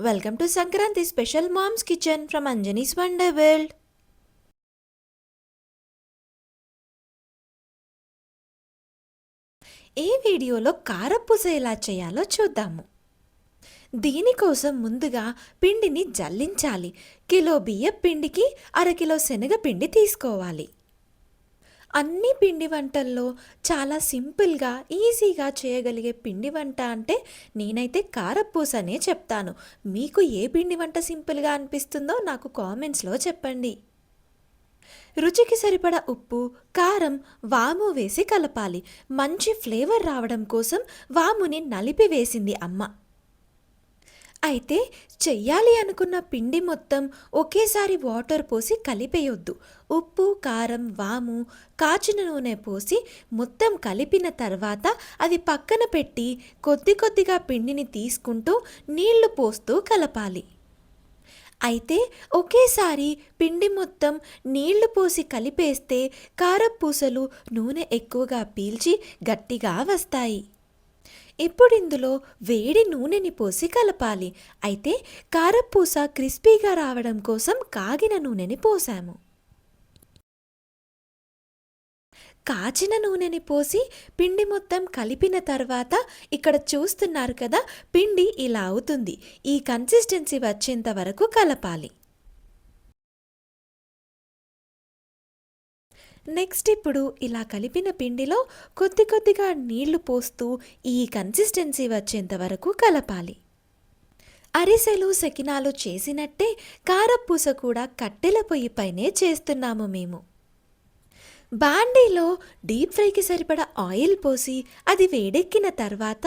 Welcome to Sankranti special mom's kitchen from Anjani's wonder world. ఈ వీడియోలో కారపూస ఎలా చేయాలో చూద్దాము. దీనికోసం ముందుగా పిండిని జల్లించాలి. కిలో బియ్యం పిండికి అరకిలో శనగపిండి తీసుకోవాలి. అన్ని పిండి వంటల్లో చాలా సింపుల్గా ఈజీగా చేయగలిగే పిండి వంట అంటే నేనైతే కారపూసనే చెప్తాను. మీకు ఏ పిండి వంట సింపుల్గా అనిపిస్తుందో నాకు కామెంట్స్లో చెప్పండి. రుచికి సరిపడా ఉప్పు, కారం, వాము వేసి కలపాలి. మంచి ఫ్లేవర్ రావడం కోసం వాముని నలిపి వేసింది అమ్మ. అయితే చెయ్యాలి అనుకున్న పిండి మొత్తం ఒకేసారి వాటర్ పోసి కలిపేయొద్దు. ఉప్పు, కారం, వాము, కాచిన నూనె పోసి మొత్తం కలిపిన తర్వాత అది పక్కన పెట్టి కొద్ది కొద్దిగా పిండిని తీసుకుంటూ నీళ్లు పోస్తూ కలపాలి. అయితే ఒకేసారి పిండి మొత్తం నీళ్లు పోసి కలిపేస్తే కారపూసలు నూనె ఎక్కువగా పీల్చి గట్టిగా వస్తాయి. ఇప్పుడు ఇందులో వేడి నూనెని పోసి కలపాలి. అయితే కారపూస క్రిస్పీగా రావడం కోసం కాగిన నూనెని పోసాము. కాచిన నూనెని పోసి పిండి మొత్తం కలిపిన తర్వాత ఇక్కడ చూస్తున్నారు కదా, పిండి ఇలా అవుతుంది. ఈ కన్సిస్టెన్సీ వచ్చేంత వరకు కలపాలి. నెక్స్ట్ ఇప్పుడు ఇలా కలిపిన పిండిలో కొద్ది కొద్దిగా నీళ్లు పోస్తూ ఈ కన్సిస్టెన్సీ వచ్చేంత వరకు కలపాలి. అరిసెలు, సకినాలు చేసినట్టే కారపూస కూడా కట్టెల పొయ్యి పైనే చేస్తున్నాము మేము. బాండీలో డీప్ ఫ్రైకి సరిపడా ఆయిల్ పోసి అది వేడెక్కిన తర్వాత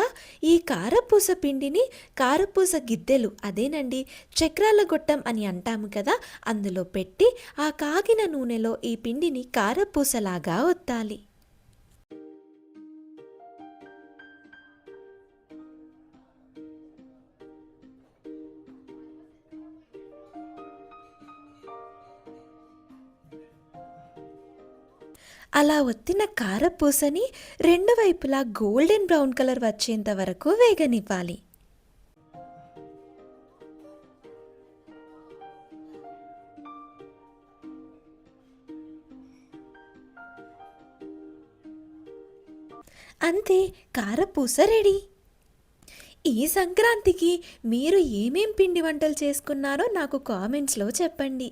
ఈ కారపూస పిండిని కారపూస గిద్దెలు, అదేనండి చక్రాల గొట్టం అని అంటాము కదా, అందులో పెట్టి ఆ కాగిన నూనెలో ఈ పిండిని కారపూసలాగా ఒత్తాలి. అలా ఒత్తిన కారపూసని రెండు వైపులా గోల్డెన్ బ్రౌన్ కలర్ వచ్చేంత వరకు వేగనివ్వాలి. అంతే, కారపూస రెడీ. ఈ సంక్రాంతికి మీరు ఏమేం పిండి వంటలు చేసుకున్నారో నాకు కామెంట్స్లో చెప్పండి.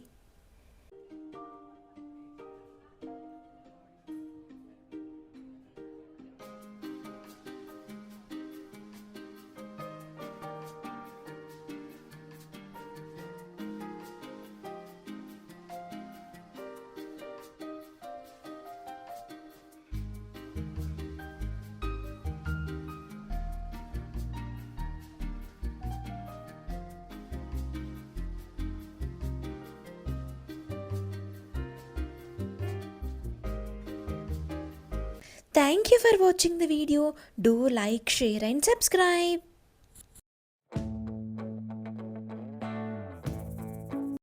Thank you for watching the video. Do like, share and subscribe.